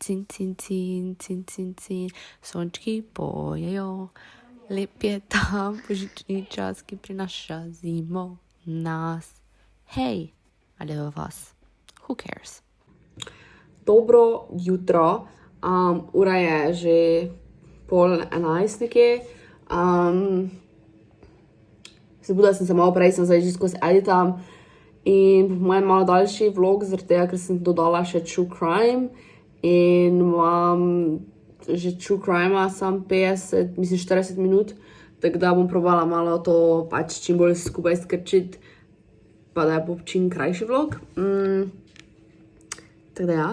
Cin, cin, cin, cin, cin, cin, sončki pojejo, lep je ta božični čas, ki prinaša zimo nas. Hej, ali v vas? Who cares? Dobro jutro, ura je že 10:30 nekje. Zbudila sem se malo prej, sem zdaj že skozi editam in po mojem malo daljši vlog, zaradi tega, ker sem dodala še true crime in imam že true crime sam 40 minut, tako da bom probala malo to pač čim bolj skupaj skrčiti, pa da bo čim krajši vlog. Tako da ja,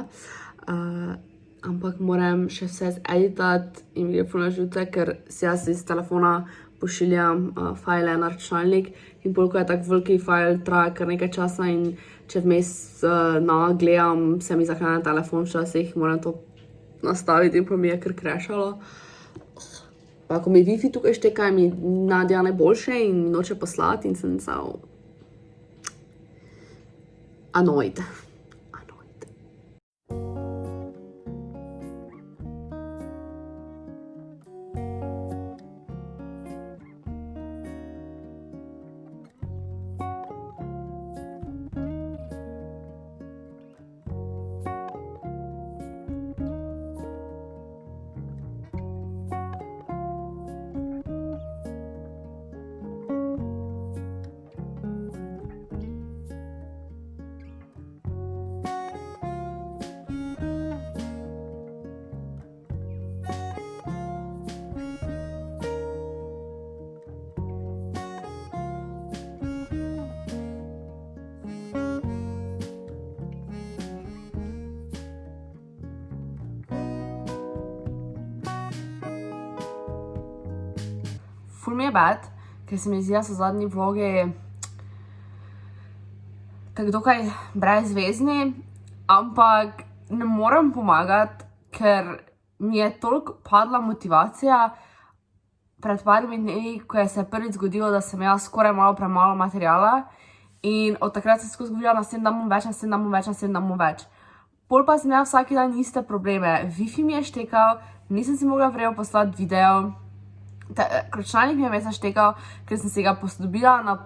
ampak moram še vse editati in mi je ful na živce, ker si jaz iz telefona pošiljam file na računalnik in koliko je tak veliki file, traja kar nekaj časa in če vmes gledam, se mi zahrane telefon včasih, moram to nastaviti in pa mi je kar crashalo. Pa ko mi Wi-Fi tukaj šteka, mi Nadja najboljše in noče poslati in sem samo annoyed. Ful mi je bad, ker se mi zdi, da so zadnji vlogi tako dokaj brezvezni, ampak ne morem pomagati, ker mi je toliko padla motivacija pred parimi dnevi, ko je se prvič zgodilo, da sem jaz skoraj malo premalo materiala in od takrat sem skozi govorila, naslednji dan bom več. Pol pa sem imela vsak dan iste probleme. Wi-Fi mi je štekal, nisem si mogla vrejo poslati video, računalnik mi je vmes naštekal, ker sem si ga posodobila na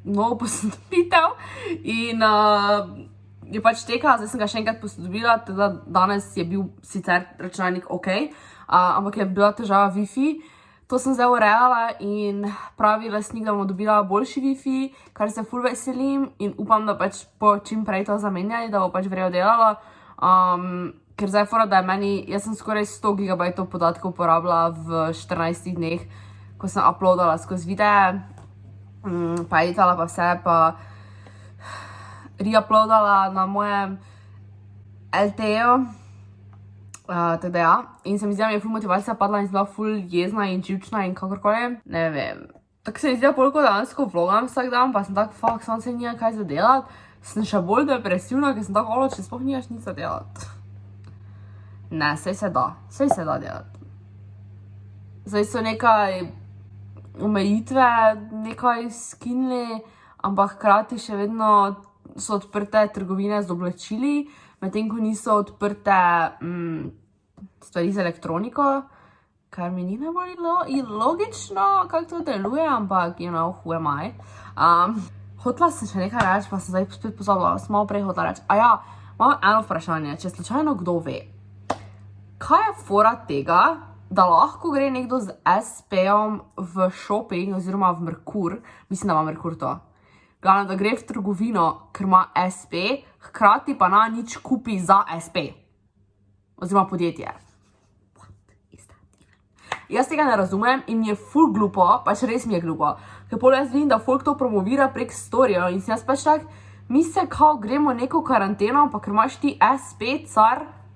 novo posodobitev in je pač štekal, zdaj sem ga še enkrat posodobila, teda danes je bil sicer računalnik ok, ampak je bila težava Wi-Fi. To sem zdaj urejala in pravi lastnik, da bomo dobila boljši Wi-Fi, kar se ful veselim in upam, da pač po čim prej to zamenjali, da bo pač vrejo delala. Ker zdaj fora, da je meni, jaz sem skoraj 100 GB podatkov porabila v 14 dneh, ko sem uploadala skozi videe, pa editala pa vse, pa reuploadala na mojem LTE-ju, tako da ja. In se mi zdi, da mi je ful motivacija padla in sem bila ful jezna in živčna in kakorkoli, ne vem. Tako se mi zdi, da koliko dejansko vlogam vsak dan, pa sem tak, fuck, sam se nima kaj za delati, sem še bolj depresivna, ker sem tako, če sploh nimaš nič za delati. Ne, saj se da delati. Zdaj so nekaj omejitve, nekaj skinili, ampak hkrati še vedno so odprte trgovine z oblačili, medtem ko niso odprte stvari z elektroniko, kar mi ni najbolj logično, kako to deluje, ampak, you know, who am I. Hotela sem še nekaj reči, pa sem zdaj spet pozabila, sem malo prej hotela reči. A ja, imam eno vprašanje, če slučajno kdo ve. Kaj je fora tega, da lahko gre nekdo z SP-om v shopping oziroma v Merkur, mislim, da ima Merkur to, glavno, da gre v trgovino, ker ima SP, hkrati pa na nič kupi za SP, oziroma podjetje. Jaz tega ne razumem in mi je ful glupo, pač res mi je glupo, ker pol jaz vidim, da folk to promovira prek storija in sem jaz pač tak, mi se kao gremo neko karanteno, pa ker imaš ti SP,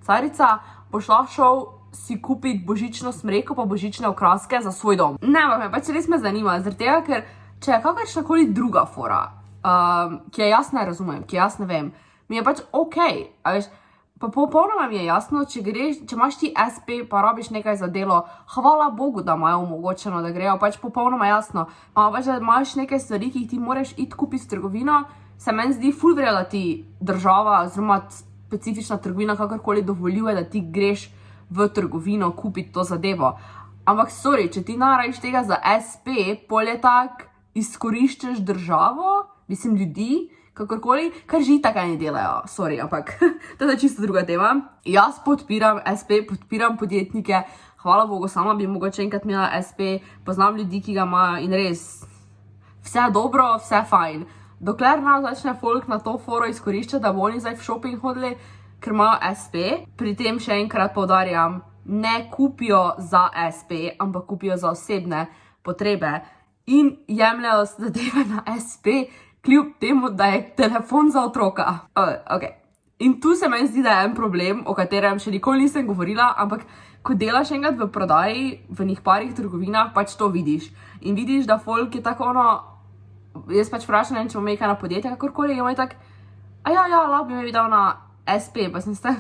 carica, boš lahko šel si kupiti božično smreko pa božične okraske za svoj dom. Ne, ampak me pač res me zanima, zaradi tega, ker če je kakršnakoli druga fora, ki je jaz ne razumem, ki jaz ne vem, mi je pač okej, a veš, pa popolnoma mi je jasno, če imaš ti SP pa rabiš nekaj za delo, hvala Bogu, da imajo omogočeno, da grejo, pač popolnoma jasno, ampak pač, da imaš nekaj stvari, ki jih ti moraš iti kupiti v trgovino, se meni zdi ful verjetno, da ti država oziroma specifična trgovina kakorkoli dovoljuje, da ti greš v trgovino kupiti to zadevo. Ampak, sorry, če ti naraviš tega za SP, pol je tak, izkoriščaš državo, mislim ljudi, kakorkoli, kar že tako ne delajo, sorry, ampak to je čisto druga tema. Jaz podpiram SP, podpiram podjetnike, hvala Bogu, sama bi mogoče enkrat imela SP, poznam ljudi, ki ga imajo in res vse dobro, vse fajn. Dokler nas začne folk na to foro izkoriščati, da bo oni zdaj v shopping hodili, ker imajo SP, pri tem še enkrat poudarjam, ne kupijo za SP, ampak kupijo za osebne potrebe in jemljajo zadeve na SP, kljub temu, da je telefon za otroka. Okay. In tu se meni zdi, da je en problem, o katerem še nikoli nisem govorila, ampak ko delaš enkrat v prodaji, v njih parih trgovinah, pač to vidiš. In vidiš, da folk je tako ono, jaz pač vprašam, če bom imela na podjetje, kakorkoli, in je tak, lahko bi me videl na SP, pa sem se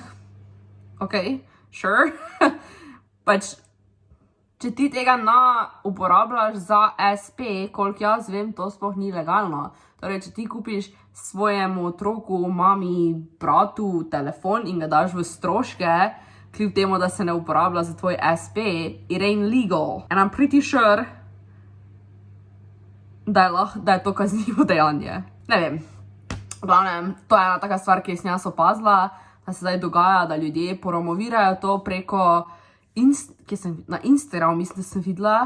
ok, sure. Pač, če ti tega uporabljaš za SP, koliko jaz vem, to sploh ni legalno. Torej, če ti kupiš svojemu otroku, mami, bratu telefon in ga daš v stroške, kljub temu, da se ne uporablja za tvoj SP, it ain't legal. And I'm pretty sure, da je to kaznivo dejanje. Ne vem. V glavnem, to je ena taka stvar, ki sem jaz opazila, da se zdaj dogaja, da ljudje promovirajo to preko na Instagramu, mislim, da sem videla,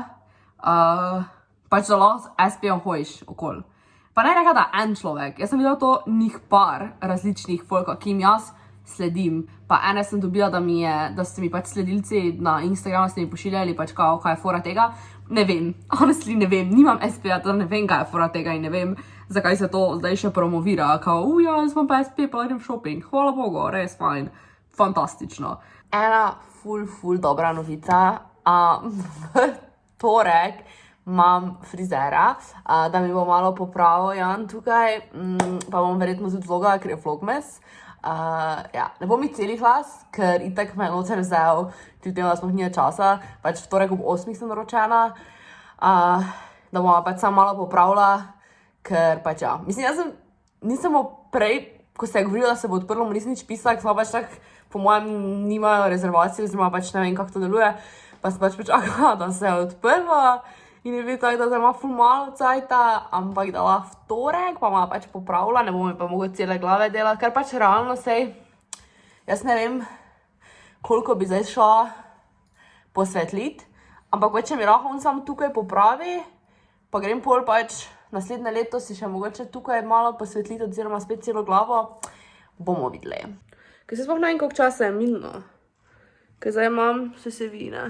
pač da lahko s SP-om hojiš okoli. Pa ne reka, da en človek. Jaz sem videla to njih par različnih folkov, ki jim jaz sledim. Pa ene sem dobila, da so mi pač sledilci na Instagramu se mi pošiljali, pač kaj je fora tega. Ne vem, honestly ne vem, nimam SP-a, da ne vem, kaj je fora tega in ne vem, zakaj se to zdaj še promovira. Kao, jaz imam pa SP, pa idem shopping. Hvala Bogu, res fajn. Fantastično. Ena ful dobra novica. V torek imam frizera, da mi bo malo popravil Jan tukaj, pa bom verjetno tudi vlogala, ker je vlogmes. Ne bom mi celih las, ker itak me je nocer vzel, tudi tem, da smo nije časa, pač v torek ob 8 sem naročena, da bom pač sam malo popravila, ker pač ja. Mislim, jaz nisem prej, ko se je govorila, da se bo odprlo, nisem nič pisala, ker smo pač tak, po mojem, nimajo rezervacije, oziroma pač ne vem, kako to deluje, pa sem pač počakala, da se je odprla. In je bil tako, da se ima ful malo cajta, ampak da lahko v torek, pa ima pač popravila, ne bom mi pa mogel cele glave delati, ker pač realno sej, jaz ne vem, koliko bi zdaj šla posvetliti, ampak pač, če mi lahko on sam tukaj popravi, pa grem pol pač naslednje leto si še mogoče tukaj malo posvetliti, oziroma spet celo glavo, bomo videli. Ker se sploh ne vem, koliko časa je minilo, ker zdaj imam sesevine.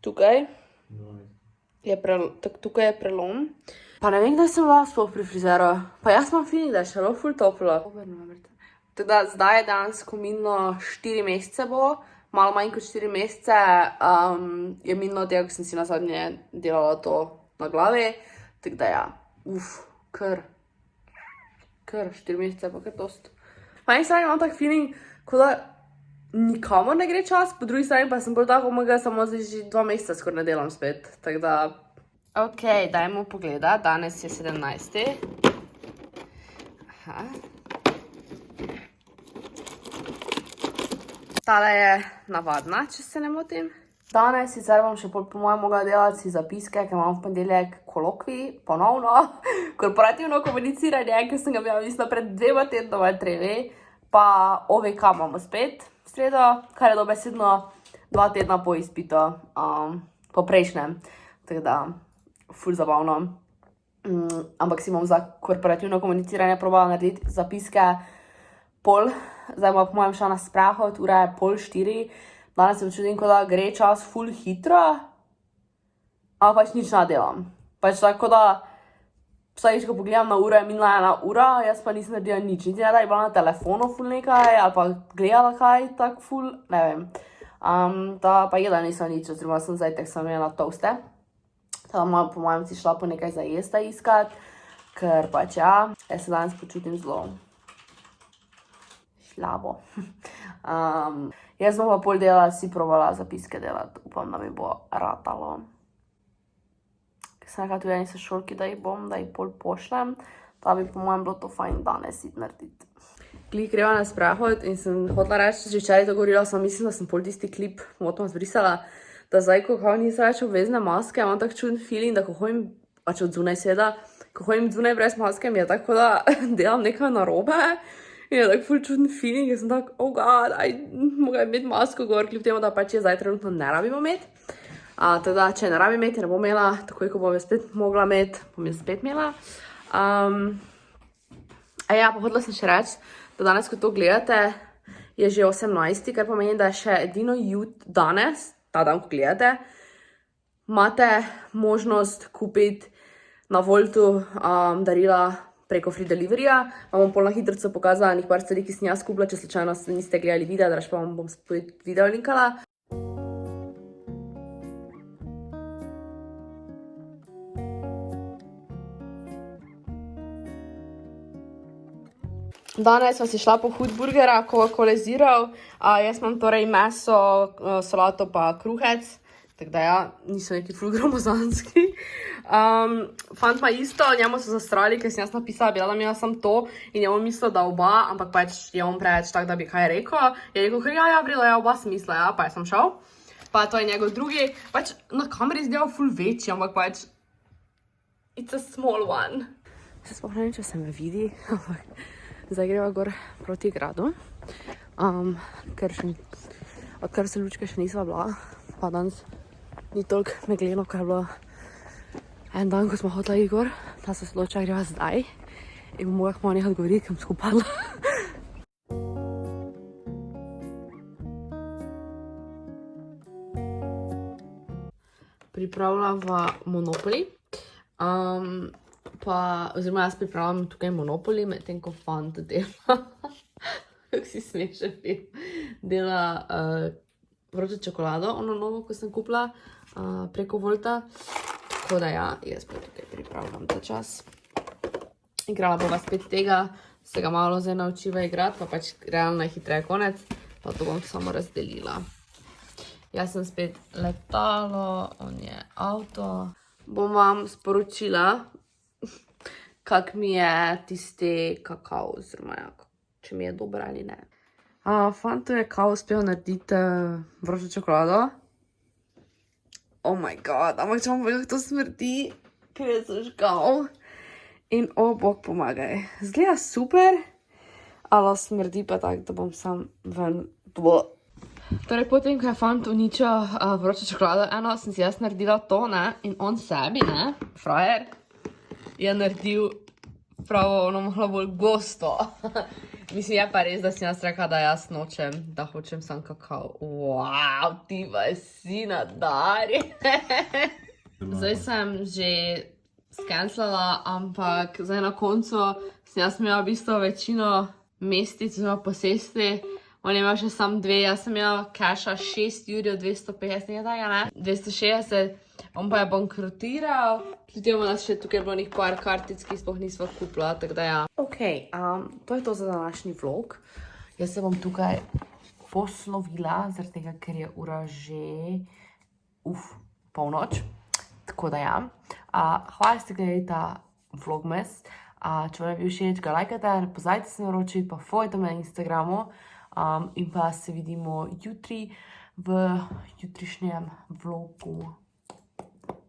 Tukaj je prelom. Pa ne vem, kdaj sem bila sploh pri frizeru. Pa jaz imam feeling, da je še ful toplo. Teda zdaj je dejansko minilo 4 mesece bo, malo manj kot 4 mesece je minilo tega, ko sem si nazadnje delala to na glavi. Tako da ja, kar 4 mesece pa kar dost. Pa eni strani imam tak feeling, kot da nikamor ne gre čas, po drugi strani pa sem bolj tako, samo zdaj že 2 meseca skoraj ne delam spet, tako da... Ok, dajmo pogleda, danes je 17. Tale je navadna, če se ne motim. Danes sicer bom še po mojem mogla delati zapiske, ker imam v ponedeljek kolokvij, ponovno, korporativno komuniciranje, ker sem ga bila mislim pred 2 tednoma 3, pa OVK imamo spet. Sredo, kar je dobesedno 2 tedna po izpitu, po prejšnjem, tako da ful zabavno. Ampak si bom za korporativno komuniciranje probala narediti zapiske pol, zdaj bom po mojem šla na sprehod, ura je 3:30, danes se počutim, kot da gre čas ful hitro, ampak pač nič ne delam. Pač tako da, vsakič, ko pogledam na uro, je minila 1 ura, jaz pa nisem naredila nič. Niti ne, da je bila na telefonu ful nekaj, ali pa gledala kaj tak ful, ne vem. Pa jedla nisem nič, oziroma sem zdaj tak sem imela toaste. Tako po mojem si šla po nekaj za jesta iskat, ker pač ja, jaz se danes počutim zelo šlabo. Jaz bom pa pol dela si probala zapiske delati, upam, da mi bo ratalo. Sem nekaj tudi eni sošolki, da jih pol pošlem, Da bi po mojem bilo to fajn danes iti narediti. Klik greva na sprehod in sem hotela reči, že včeraj to govorila, sem mislim, da sem pol tisti klip motoma zbrisala, da zdaj, ko niso več obvezne maske, imam tak čuden feeling, da ko hodim, pač od zunaj seveda, ko hodim zunaj brez maske, mi je tako, da delam nekaj narobe in je tak ful čuden feeling, in sem tak, oh god, mogoče imeti masko gor, kljub temu, da pač je zdaj trenutno ne rabimo imeti. Teda, če ne rabim imeti, ne bom imela, takoj, ko bom jo spet mogla imeti, bom jo spet imela. Ja, pa hodila sem še reči, da danes, ko to gledate, je že 18. kar pomeni, da je še edino danes, ta dan, ko gledate, imate možnost kupiti na Woltu darila preko free deliveryja. Vam bom pol na hitrico pokazala nekaj par stvari, ki sem jaz kupila, če slučajno niste gledali videa, draž pa vam bom spet video linkala. Danes sem si šla po Hudburgera, Coca-Cola Zero. Jaz imam torej meso, solato pa kruhec. Tako da ja, niso neki ful gromozanski. Fant ima isto, njemu so zastrali, ker sem jaz napisala, bila da mi jaz sam to in njemu mislila, da oba, ampak pač je on preveč tak, da bi kaj rekel. Je rekel, ker ja, vrila, ja, oba sem mislila, ja, pa je sem šel. Pa to je njegov drugi, pač na kameri izdelal ful večji, ampak pač it's a small one. Se sploh ne vem, če se me vidi, ampak zdaj greva gor proti gradu, ker odkar se lučke še nisva bila, pa danes ni toliko megleno, kar je bilo en dan, ko smo hotela iti gor, da se odločila greva zdaj in bom mogla malo nekaj govoriti, ker bom skupadla. Pripravljava Monopoly. Oziroma jaz pripravljam tukaj Monopoly, medtem ko fant dela, kako si smešen film, dela vročo čokolado, ono novo, ko sem kupila preko Wolta. Tako da ja, jaz pa tukaj pripravljam ta čas. Igrala bova spet tega, se ga malo zdaj naučiva igrati, pa pač realno najhitreje konec, pa to bom samo razdelila. Jaz sem spet letalo, on je avto. Bom vam sporočila, kak mi je tisti kakao, oziroma če mi je dober ali ne. Fantu je kao uspel narediti vročo čokolado. Oh my god, ampak če vam povem, kako to smrdi, ker je zažgal. In bog pomagaj. Zgleda super, ali smrdi pa tako, da bom sam ven. Torej, potem, ko je fant uničil vročo čokolado, eno sem si jaz naredila to, ne, in on sebi, ne, frajer, je naredil pravo ono malo bolj gosto. Mislim, je pa res, da sem jaz rekla, da jaz nočem, da hočem sam kakao. Wow, ti pa si nadari. Zdaj sem že skenslala, ampak zdaj na koncu sem jaz imela v bistvu večino mestic, oziroma posesti. On je imel še sam dve, jaz sem imela casha 6 jurjev 250, nekaj, ne? 260, on pa je bankrotiral. Tudi imamo nas še tukaj bilo nekaj par kartic, ki sploh nisva kupila, tako da ja. Ok, to je to za današnji vlog. Jaz se bom tukaj poslovila, zaradi tega, ker je ura že polnoč. Tako da ja. Hvala, da ste gledali ta vlogmas. Če vam je bil všeč, ga lajkajte, ne pozabite se naročiti, pa followajte me na Instagramu. In pa se vidimo jutri v jutrišnjem vlogu.